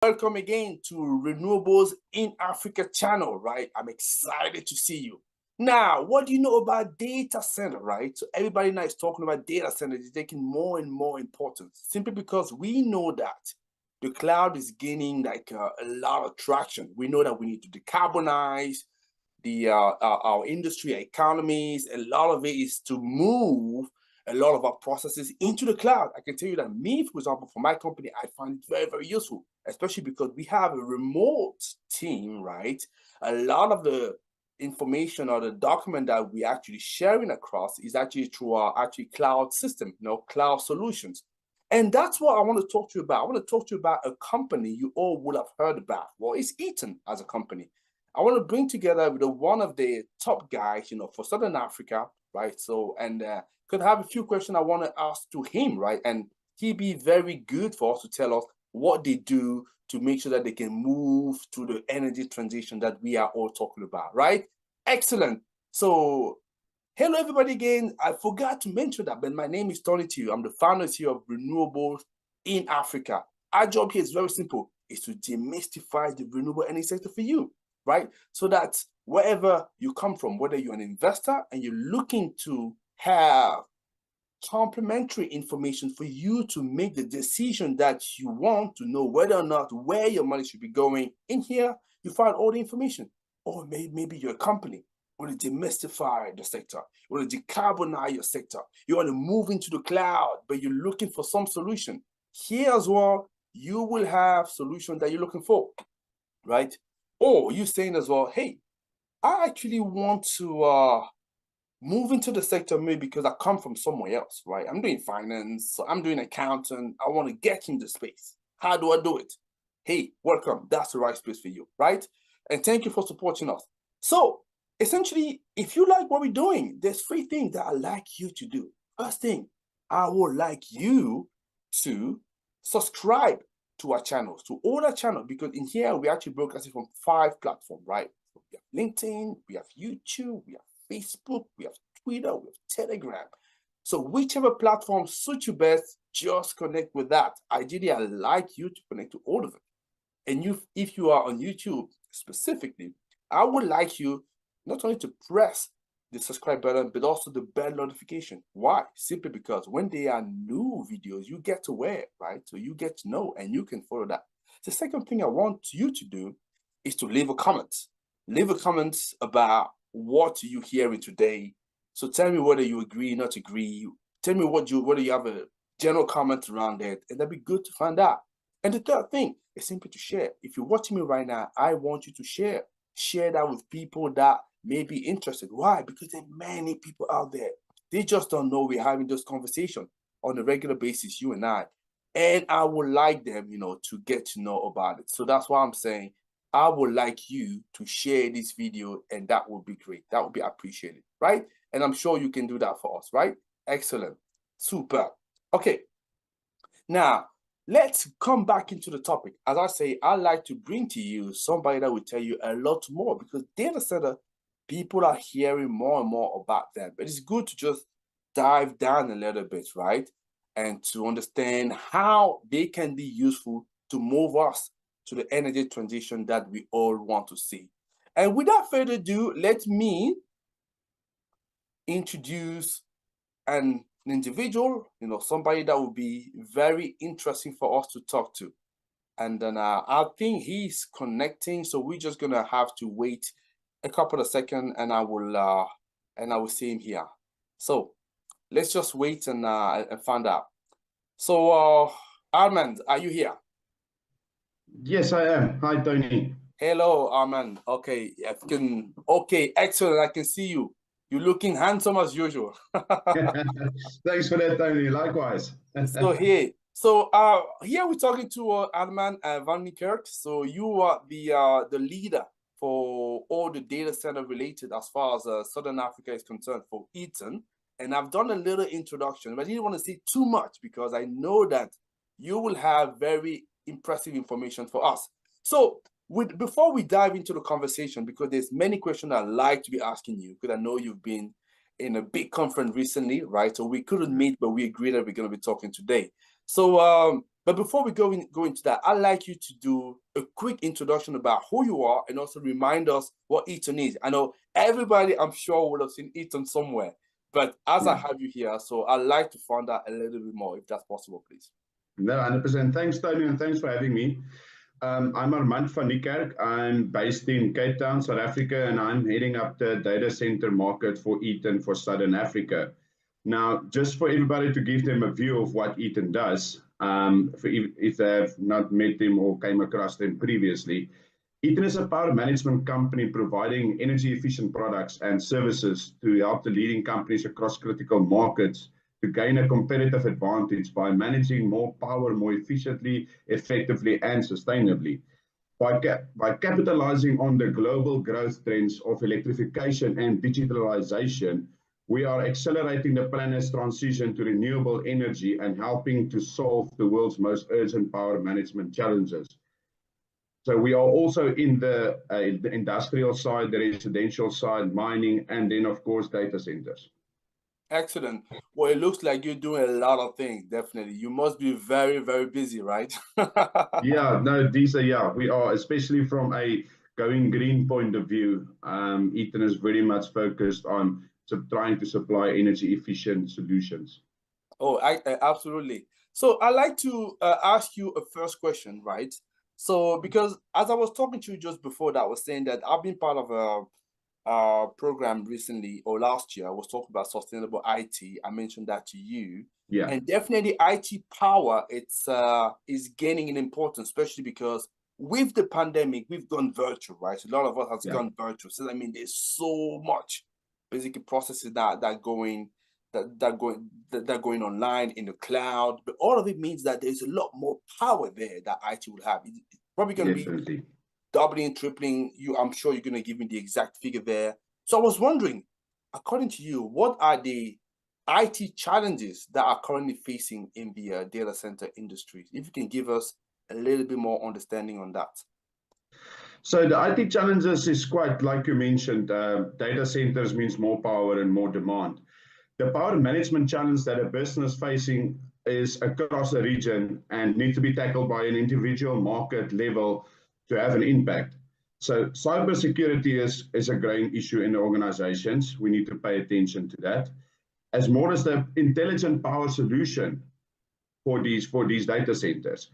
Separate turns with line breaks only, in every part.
Welcome again to Renewables in Africa channel, right? I'm excited to see you. Now, what do you know about data center, right? So everybody now is talking about data centers. It's taking more and more importance simply because we know that the cloud is gaining like a lot of traction. We know that we need to decarbonize our industry, our economies. A lot of it is to move a lot of our processes into the cloud. I can tell you that me, for example, for my company, I find it very, very useful, especially because we have a remote team, right? A lot of the information or the document that we actually sharing across is actually through our cloud system, cloud solutions. And that's what I want to talk to you about. I want to talk to you about a company you all would have heard about. Well, it's Eaton as a company. I want to bring together with one of the top guys, for Southern Africa, right? So, and could have a few questions I want to ask to him, right? And he'd be very good for us to tell us what they do to make sure that they can move to the energy transition that we are all talking about, right? Excellent. So, hello everybody again. I forgot to mention that, but my name is Tony Tio. I'm the founder here of Renewables in Africa. Our job here is very simple. It's to demystify the renewable energy sector for you, right? So that wherever you come from, whether you're an investor and you're looking to have complementary information for you to make the decision that you want to know whether or not where your money should be going, in here, you find all the information. Or maybe you're a company. You want to demystify the sector. You want to decarbonize your sector. You want to move into the cloud, but you're looking for some solution. Here as well, you will have solution that you're looking for, right? Or you're saying as well, hey, I actually want to move into the sector maybe because I come from somewhere else, right? I'm doing finance, so I'm doing accounting. I want to get into space. How do I do it? Hey, welcome. That's the right space for you, right? And thank you for supporting us. So essentially, if you like what we're doing, there's 3 things that I'd like you to do. First thing, I would like you to subscribe to our channels, to all our channels, because in here we actually broadcasting from 5 platforms, right? So we have LinkedIn, we have YouTube, we have Facebook, we have Twitter, we have Telegram. So whichever platform suits you best, just connect with that. Ideally, I'd like you to connect to all of it. And if you are on YouTube specifically, I would like you not only to press the subscribe button, but also the bell notification. Why? Simply because when there are new videos, you get aware, right? So you get to know and you can follow that. The second thing I want you to do is to leave a comment. Leave a comment about what you're hearing today. So tell me whether you agree, not agree. Tell me whether you have a general comment around it, and that'd be good to find out. And the third thing is simply to share. If you're watching me right now, I want you to share. Share that with people that may be interested. Why? Because there are many people out there. They just don't know we're having this conversation on a regular basis, you and I. And I would like them, to get to know about it. So that's why I'm saying I would like you to share this video, and that would be great. That would be appreciated, right? And I'm sure you can do that for us, right? Excellent. Super. Okay. Now, let's come back into the topic. As I say, I like to bring to you somebody that will tell you a lot more, because data center, people are hearing more and more about them. But it's good to just dive down a little bit, right? And to understand how they can be useful to move us to the energy transition that we all want to see. And without further ado, let me introduce an individual, somebody that would be very interesting for us to talk to. And then I think he's connecting, so we're just gonna have to wait a couple of seconds, and I will see him here. So let's just wait and find out. So Armand, are you here?
Yes, I am. Hi, Tony.
Hello, Armand. Okay, okay, excellent. I can see you. You're looking handsome as usual.
Thanks for that, Tony. Likewise.
Here we're talking to Armand van Niekerk. So you are the leader for all the data center related as far as Southern Africa is concerned for Eaton. And I've done a little introduction, but I didn't want to say too much because I know that you will have very impressive information for us. So before we dive into the conversation, because there's many questions I'd like to be asking you, because I know you've been in a big conference recently, right? So we couldn't meet, but we agreed that we're going to be talking today. So But before we go into that, I'd like you to do a quick introduction about who you are and also remind us what Eaton is. I know everybody, I'm sure, would have seen Eaton somewhere, but as I have you here, so I'd like to find out a little bit more, if that's possible, please.
No, 100%. Thanks, Tony, and thanks for having me. I'm Armand van Niekerk. I'm based in Cape Town, South Africa, and I'm heading up the data center market for Eaton for Southern Africa. Now, just for everybody to give them a view of what Eaton does, if they have not met them or came across them previously, Eaton is a power management company providing energy efficient products and services to help the leading companies across critical markets to gain a competitive advantage by managing more power more efficiently, effectively, and sustainably. By capitalizing on the global growth trends of electrification and digitalization, we are accelerating the planet's transition to renewable energy and helping to solve the world's most urgent power management challenges. So we are also in the industrial side, the residential side, mining, and then, of course, data centers.
Excellent. Well, it looks like you're doing a lot of things, definitely. You must be very, very busy, right?
Yeah, no, we are, especially from a going green point of view. Eaton is very much focused on trying to supply energy efficient solutions.
Oh, absolutely. So I'd like to ask you a first question, right? So, because as I was talking to you just before that, I was saying that I've been part of a program recently or last year. I was talking about sustainable IT. I mentioned that to you.
Yeah.
And definitely IT power, it's is gaining in importance, especially because with the pandemic, we've gone virtual, right? So a lot of us has gone virtual. So I mean, there's so much basically processes that are going online in the cloud, but all of it means that there's a lot more power there that IT will have. It's probably going to be doubling, tripling. I'm sure you're going to give me the exact figure there. So I was wondering, according to you, what are the IT challenges that are currently facing in the data center industry? If you can give us a little bit more understanding on that.
So the IT challenges is quite, like you mentioned, data centers means more power and more demand. The power management challenge that a business facing is across the region and need to be tackled by an individual market level to have an impact. So cybersecurity is a growing issue in the organizations. We need to pay attention to that. As more as the intelligent power solution for these data centers.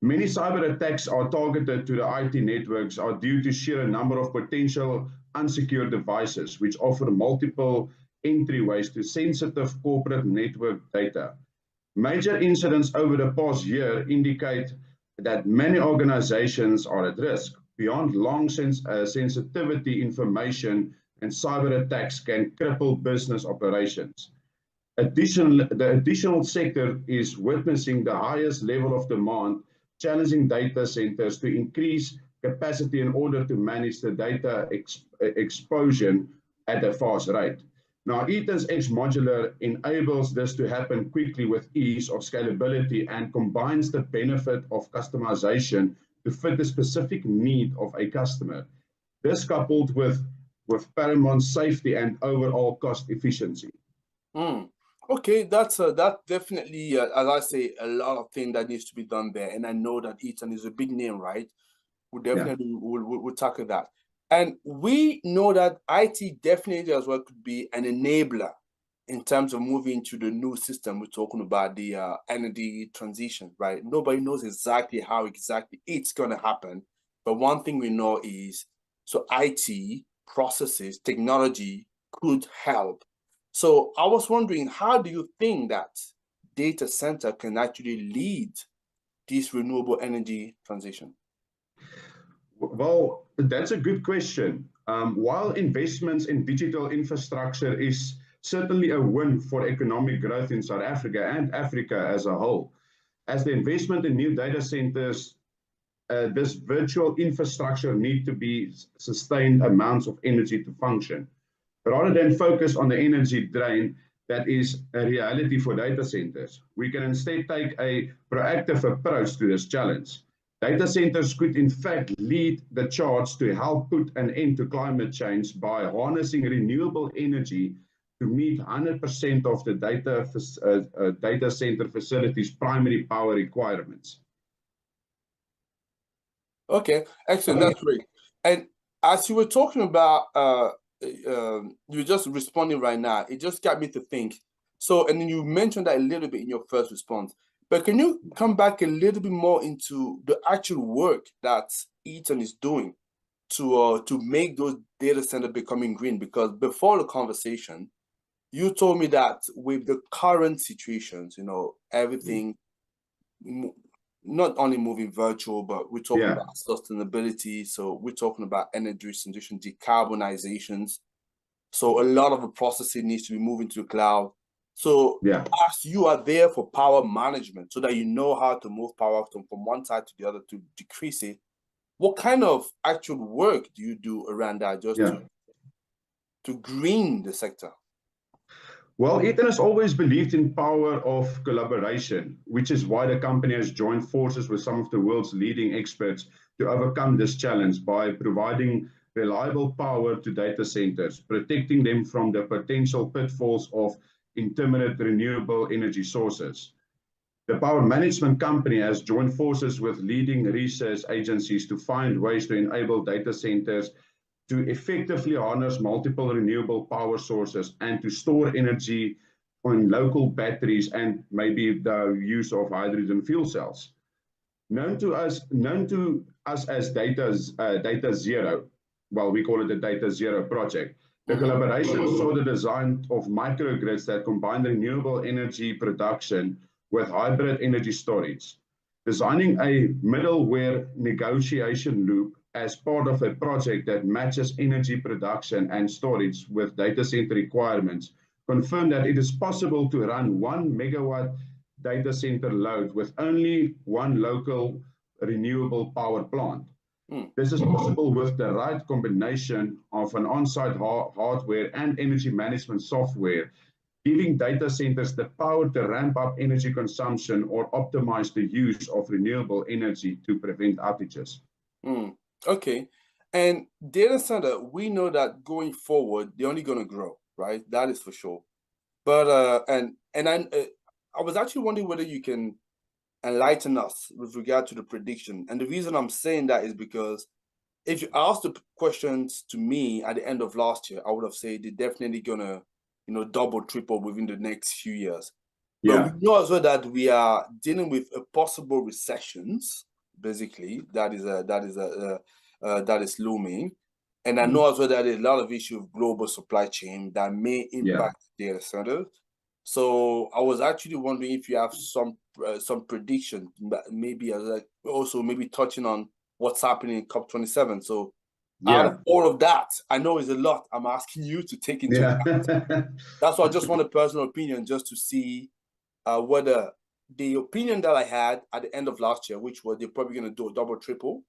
Many cyber attacks are targeted to the IT networks are due to sheer number of potential unsecured devices, which offer multiple entryways to sensitive corporate network data. Major incidents over the past year indicate that many organizations are at risk. Beyond long sensitivity information and cyber attacks can cripple business operations. The additional sector is witnessing the highest level of demand, challenging data centers to increase capacity in order to manage the data explosion at a fast rate. Now, Eaton's X Modular enables this to happen quickly with ease of scalability and combines the benefit of customization to fit the specific need of a customer. This coupled with paramount safety and overall cost efficiency.
Okay, that's definitely, as I say, a lot of things that needs to be done there. And I know that Eaton is a big name, right? We definitely will tackle that. And we know that IT definitely as well could be an enabler in terms of moving to the new system. We're talking about the energy transition, right? Nobody knows exactly how it's going to happen. But one thing we know is, so IT, processes, technology could help. So I was wondering, how do you think that data center can actually lead this renewable energy transition?
Well, that's a good question. While investments in digital infrastructure is certainly a win for economic growth in South Africa and Africa as a whole, as the investment in new data centers, this virtual infrastructure need to be sustained amounts of energy to function. Rather than focus on the energy drain that is a reality for data centers, we can instead take a proactive approach to this challenge. Data centers could in fact lead the charge to help put an end to climate change by harnessing renewable energy to meet 100% of the data center facilities' primary power requirements.
Okay, excellent. That's great. And as you were talking about, you're just responding right now. It just got me to think. So, and then you mentioned that a little bit in your first response. But can you come back a little bit more into the actual work that Eaton is doing to make those data centers becoming green? Because before the conversation, you told me that with the current situations, you know, everything, not only moving virtual, but we're talking about sustainability. So we're talking about energy transition, decarbonizations. So a lot of the processing needs to be moving to the cloud. So as you are there for power management, so that you know how to move power from one side to the other to decrease it, what kind of actual work do you do around that just to green the sector?
Well, Eaton has always believed in power of collaboration, which is why the company has joined forces with some of the world's leading experts to overcome this challenge by providing reliable power to data centers, protecting them from the potential pitfalls of intermittent renewable energy sources. The power management company has joined forces with leading research agencies to find ways to enable data centers to effectively harness multiple renewable power sources and to store energy on local batteries and maybe the use of hydrogen fuel cells. Known to us as Data Zero, well, we call it the Data Zero project. The collaboration saw the design of microgrids that combine renewable energy production with hybrid energy storage, designing a middleware negotiation loop as part of a project that matches energy production and storage with data center requirements, confirmed that it is possible to run 1 megawatt data center load with only one local renewable power plant. This is possible with the right combination of an on-site hardware and energy management software, giving data centers the power to ramp up energy consumption or optimize the use of renewable energy to prevent outages.
Okay. And data center, we know that going forward, they're only going to grow, right? That is for sure. But I was actually wondering whether you can enlighten us with regard to the prediction. And the reason I'm saying that is because if you asked the questions to me at the end of last year, I would have said they're definitely gonna, you know, double, triple within the next few years. But we know as well that we are dealing with a possible recessions, basically, that is looming. And I know as well that there's a lot of issue of global supply chain that may impact data centers. So I was actually wondering if you have some prediction, maybe also maybe touching on what's happening in COP27. So out of all of that, I know it's a lot. I'm asking you to take into account. That's why I just want a personal opinion, just to see whether the opinion that I had at the end of last year, which was they're probably going to do a double, triple,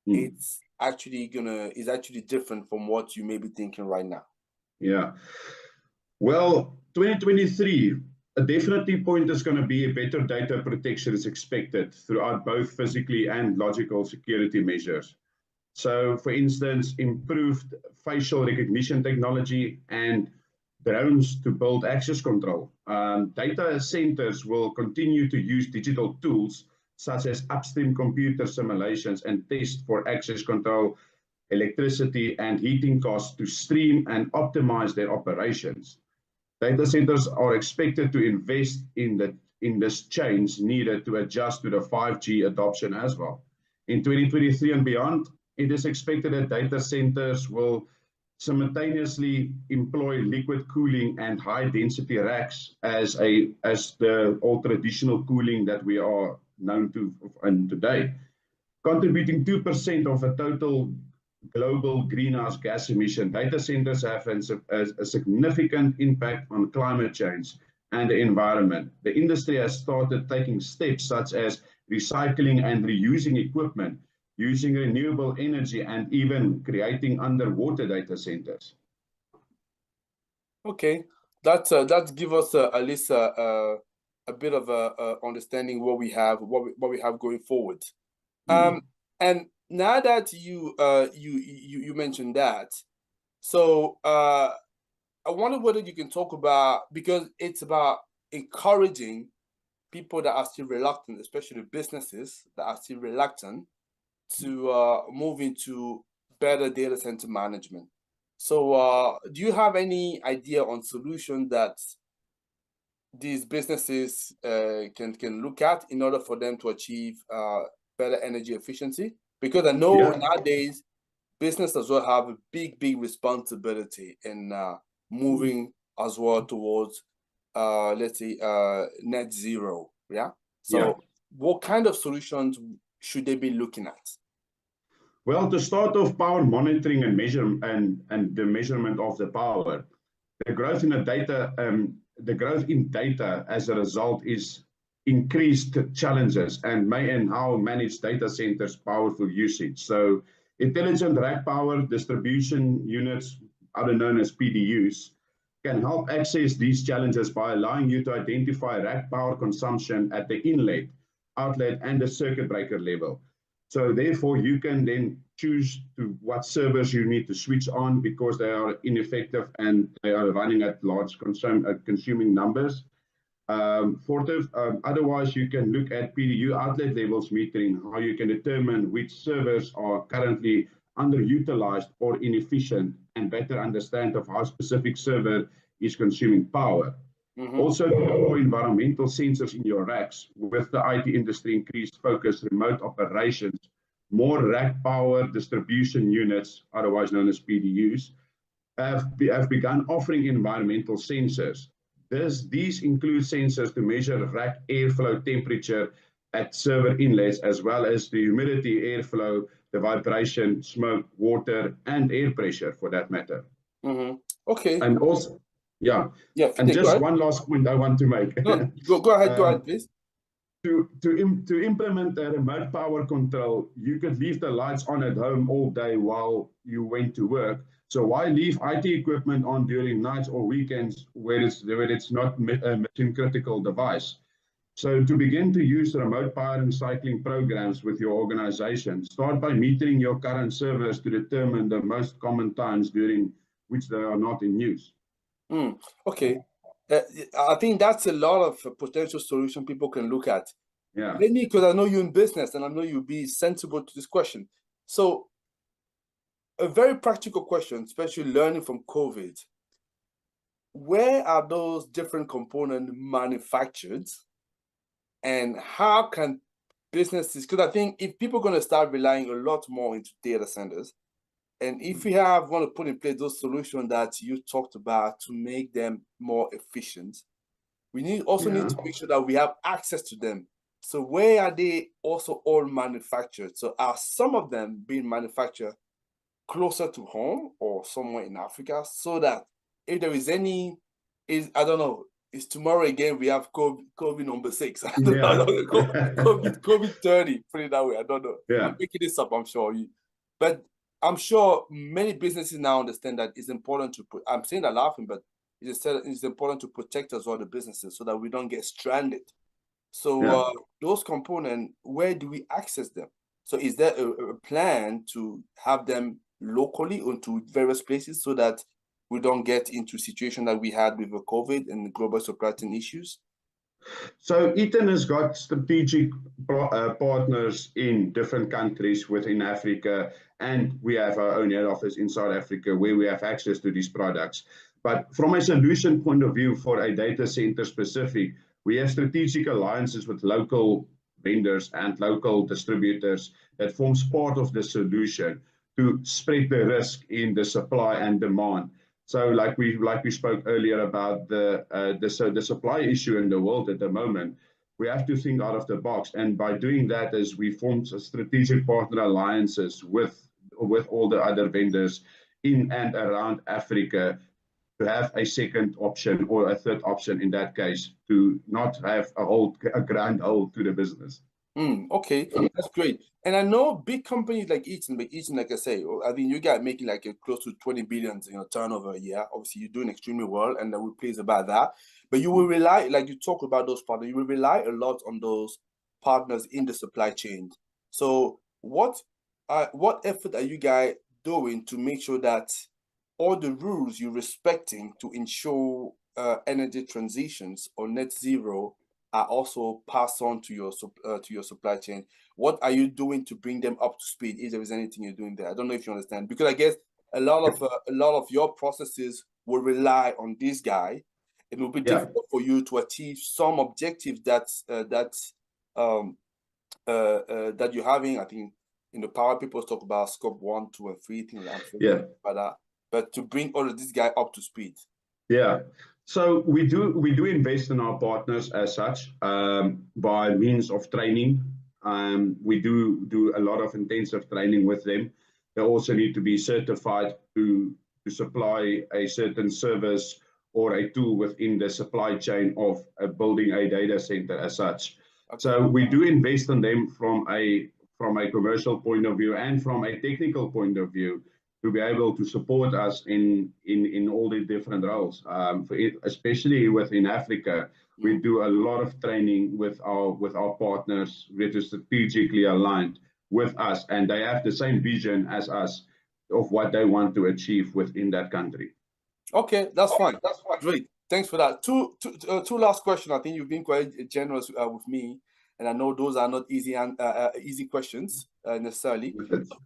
is actually different from what you may be thinking right now.
Well, 2023, a definitely point is going to be a better data protection is expected throughout both physically and logical security measures. So, for instance, improved facial recognition technology and drones to build access control. Data centers will continue to use digital tools such as upstream computer simulations and tests for access control, electricity and heating costs to stream and optimize their operations. Data centers are expected to invest in this change needed to adjust to the 5G adoption as well. In 2023 and beyond, it is expected that data centers will simultaneously employ liquid cooling and high density racks as the old traditional cooling that we are known to today, contributing 2% of the total global greenhouse gas emission. Data centers have a significant impact on climate change and the environment. The industry has started taking steps such as recycling and reusing equipment, using renewable energy, and even creating underwater data centers.
Okay, that give us at least a bit of a understanding what we have going forward. And now that you mentioned that, so I wonder whether you can talk about, because it's about encouraging people that are still reluctant, especially businesses that are still reluctant to move into better data center management. So do you have any idea on solutions that these businesses can look at in order for them to achieve better energy efficiency? Because I know nowadays business as well have a big responsibility in moving as well towards let's say net zero. Yeah. So what kind of solutions should they be looking at?
Well, to start off, power monitoring and the measurement of the power, the growth in data as a result is increased challenges and how manage data centers powerful usage. So intelligent rack power distribution units, other known as PDUs, can help access these challenges by allowing you to identify rack power consumption at the inlet, outlet, and the circuit breaker level. So therefore, you can then choose what servers you need to switch on because they are ineffective and they are running at large consuming numbers. Otherwise, you can look at PDU outlet levels metering, how you can determine which servers are currently underutilized or inefficient and better understand of how specific server is consuming power. Also, deploy environmental sensors in your racks. With the IT industry increased focus, remote operations, more rack power distribution units, otherwise known as PDUs, have begun offering environmental sensors. These include sensors to measure rack airflow temperature at server inlets, as well as the humidity, airflow, the vibration, smoke, water, and air pressure for that matter.
Okay.
And also, and just one last point I want to make.
No, go ahead, please.
To implement a remote power control, you could leave the lights on at home all day while you went to work. So why leave IT equipment on during nights or weekends where it's not a mission critical device? So to begin to use remote power recycling programs with your organization, start by metering your current servers to determine the most common times during which they are not in use.
Okay. I think that's a lot of potential solution people can look at.
Yeah.
Let me, because I know you're in business and I know you'll be sensible to this question. So a very practical question, especially learning from COVID. Where are those different components manufactured? And how can businesses, because I think if people are going to start relying a lot more into data centers, and if we want to put in place those solutions that you talked about to make them more efficient, we need to make sure that we have access to them. So where are they also all manufactured? So are some of them being manufactured closer to home or somewhere in Africa, so that if there is any, I don't know, is tomorrow again we have COVID number 6. I don't know, COVID 30, put it that way. I don't know. I'm making this up, I'm sure. But I'm sure many businesses now understand that it's important to put, I'm saying that laughing, but it's important to protect us all the businesses so that we don't get stranded. So those components, where do we access them? So is there a plan to have them locally onto various places so that we don't get into a situation that we had with the COVID and the global supply chain issues?
So Eaton has got strategic partners in different countries within Africa, and we have our own head office in South Africa where we have access to these products. But from a solution point of view for a data center specific, we have strategic alliances with local vendors and local distributors that forms part of the solution to spread the risk in the supply and demand. So like we spoke earlier about the supply issue in the world at the moment, we have to think out of the box. And by doing that, as we formed strategic partner alliances with all the other vendors in and around Africa to have a second option or a third option in that case, to not have a grand hole to the business.
Okay, that's great. And I know big companies like Eaton, like I say, I mean, you guys making like close to 20 billion, turnover a year. Obviously, you're doing extremely well, and we're pleased about that. But you will rely, like you talk about those partners, you will rely a lot on those partners in the supply chain. So what effort are you guys doing to make sure that all the rules you're respecting to ensure energy transitions or net zero are also passed on to your supply chain? What are you doing to bring them up to speed, if there is anything you're doing there? I don't know if you understand, because I guess a lot of your processes will rely on this guy. It will be difficult for you to achieve some objectives that you're having. I think in the power, people talk about scope 1, 2, and 3 things. But to bring all of this guy up to speed.
Yeah. So we do invest in our partners as such, by means of training. We do a lot of intensive training with them. They also need to be certified to supply a certain service or a tool within the supply chain of building a data center as such. Okay. So we do invest in them from a commercial point of view and from a technical point of view, to be able to support us in all the different roles. Especially within Africa, we do a lot of training with our partners, which is strategically aligned with us, and they have the same vision as us of what they want to achieve within that country.
Okay, that's fine. That's fine. Great. Thanks for that. Two last questions. I think you've been quite generous with me, and I know those are not easy questions necessarily.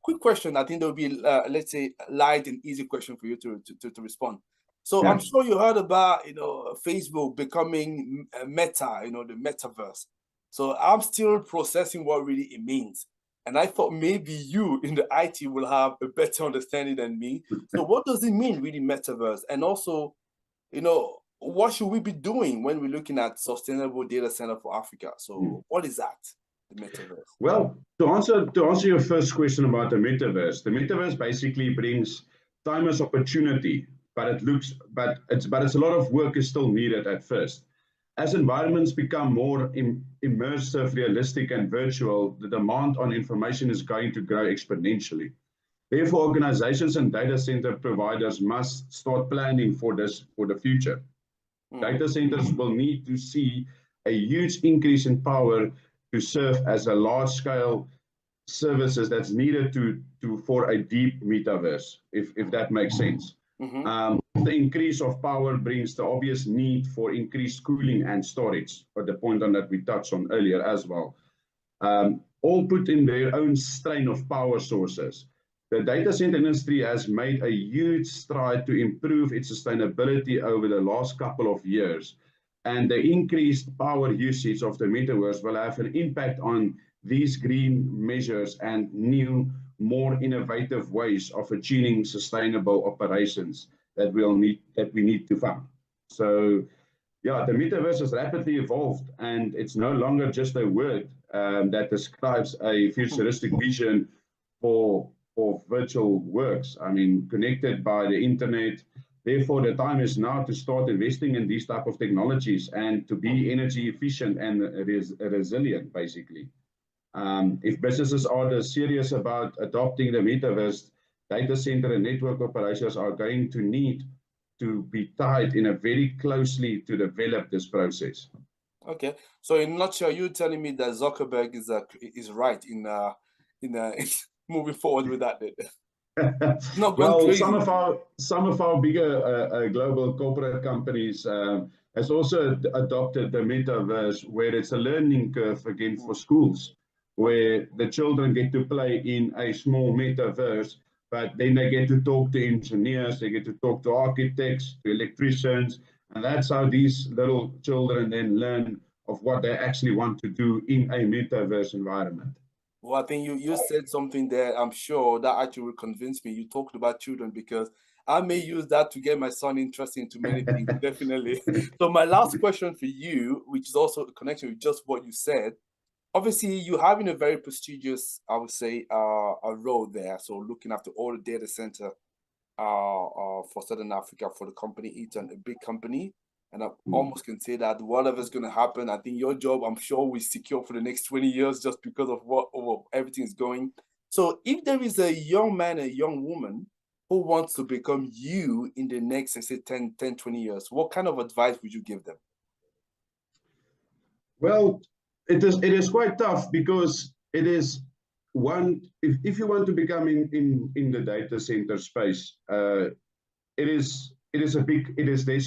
Quick question. I think there will be, let's say, light and easy question for you to respond. So I'm sure you heard about, Facebook becoming Meta, the metaverse. So I'm still processing what really it means. And I thought maybe you in the IT will have a better understanding than me. So what does it mean, really, metaverse? And also, what should we be doing when we're looking at sustainable data center for Africa? So what is that, the metaverse?
Well, to answer your first question about the metaverse basically brings timeless opportunity, but it's a lot of work is still needed at first. As environments become more immersive, realistic, and virtual, the demand on information is going to grow exponentially. Therefore, organizations and data center providers must start planning for the future. Data centers will need to see a huge increase in power to serve as a large-scale services that's needed for a deep metaverse, if that makes sense. The increase of power brings the obvious need for increased cooling and storage, but the point on that we touched on earlier as well. All put in their own strain of power sources. The data center industry has made a huge stride to improve its sustainability over the last couple of years, and the increased power usage of the metaverse will have an impact on these green measures and new, more innovative ways of achieving sustainable operations that we need to fund. So, yeah, the metaverse has rapidly evolved, and it's no longer just a word that describes a futuristic vision for virtual works. I mean, connected by the internet. Therefore, the time is now to start investing in these type of technologies and to be energy efficient and resilient, basically. If businesses are serious about adopting the metaverse, data center and network operations are going to need to be tied in a very closely to develop this process.
Okay, so in a nutshell, you're telling me that Zuckerberg is right in moving forward with that.
Well, some of our bigger global corporate companies has also adopted the metaverse, where it's a learning curve again for schools, where the children get to play in a small metaverse, but then they get to talk to engineers, they get to talk to architects, to electricians, and that's how these little children then learn of what they actually want to do in a metaverse environment.
Well, I think you said something there, I'm sure, that actually will convince me. You talked about children, because I may use that to get my son interested into many things, definitely. So my last question for you, which is also a connection with just what you said, obviously you're having a very prestigious, I would say, a role there. So looking after all the data center for Southern Africa for the company Eaton, a big company. And I almost can say that whatever's going to happen, I think your job, I'm sure, will secure for the next 20 years just because of what everything is going. So if there is a young man, a young woman who wants to become you in the next, let's say, 10, 20 years, what kind of advice would you give them?
Well, it is quite tough, because it is one, if you want to become in the data center space, there's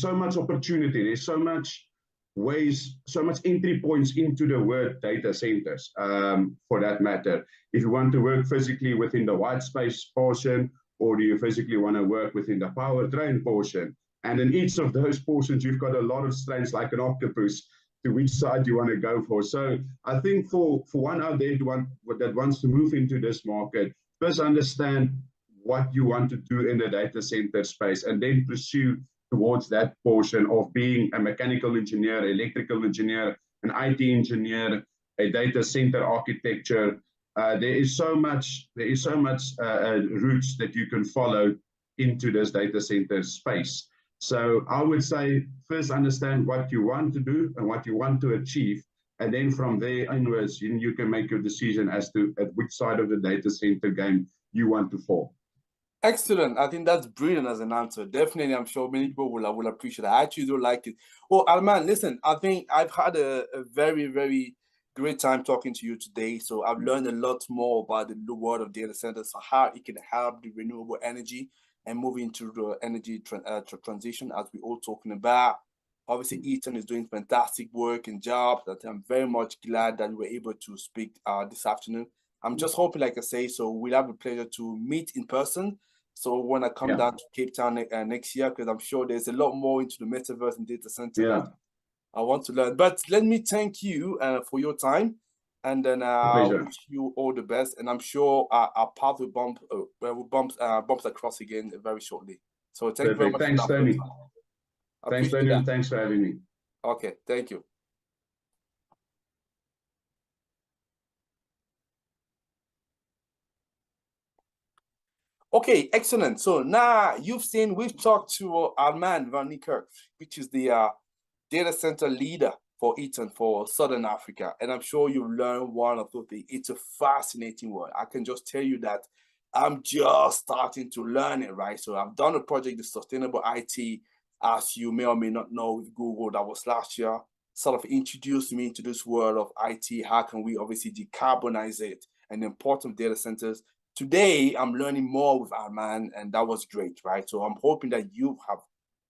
so much opportunity, there's so much ways, so much entry points into the word data centers, for that matter. If you want to work physically within the white space portion, or do you physically want to work within the powertrain portion? And in each of those portions, you've got a lot of strengths like an octopus to which side you want to go for. So I think for one out there that wants to move into this market, first understand what you want to do in the data center space, and then pursue towards that portion of being a mechanical engineer, electrical engineer, an IT engineer, a data center architecture. There is so much routes that you can follow into this data center space. So I would say first understand what you want to do and what you want to achieve, and then from there onwards, you can make your decision as to at which side of the data center game you want to fall.
Excellent. I think that's brilliant as an answer. Definitely, I'm sure many people will appreciate it. I actually do like it. Oh, Armand, listen, I think I've had a very, very great time talking to you today. So I've learned a lot more about the world of data centers, so how it can help the renewable energy and move into the energy transition, as we're all talking about. Obviously, Ethan is doing fantastic work and job that I'm very much glad that we were able to speak this afternoon. I'm just hoping, like I say, so we'll have a pleasure to meet in person. So when I come down to Cape Town next year, because I'm sure there's a lot more into the metaverse and data center that I want to learn. But let me thank you for your time, and then I wish you all the best. And I'm sure our path will bumps across again very shortly. So thank you very much.
Thanks, Tony.
Thanks, Tony,
and thanks for having me.
Okay, thank you. Okay, excellent. So now we've talked to Armand van Niekerk, which is the data center leader for Eaton for Southern Africa. And I'm sure you've learned one of those things. It's a fascinating world. I can just tell you that I'm just starting to learn it, right? So I've done a project, the Sustainable IT, as you may or may not know, with Google, that was last year, sort of introduced me to this world of IT. How can we obviously decarbonize it, and the importance of data centers? Today, I'm learning more with Armand, and that was great, right? So I'm hoping that you have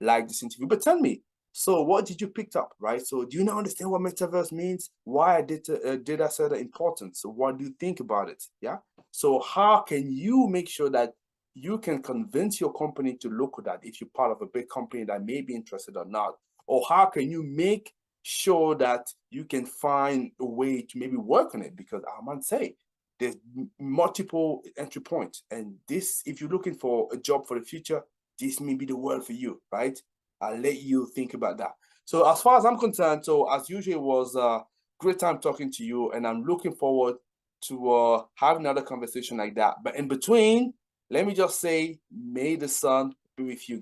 liked this interview. But tell me, so what did you pick up, right? So do you now understand what metaverse means? Why data center important? So what do you think about it? Yeah. So how can you make sure that you can convince your company to look at that if you're part of a big company that may be interested or not? Or how can you make sure that you can find a way to maybe work on it? Because Armand say, there's multiple entry points, and this, if you're looking for a job for the future, this may be the world for you, right? I'll let you think about that. So as far as I'm concerned, so as usual, it was a great time talking to you, and I'm looking forward to have another conversation like that. But in between, let me just say, may the sun be with you.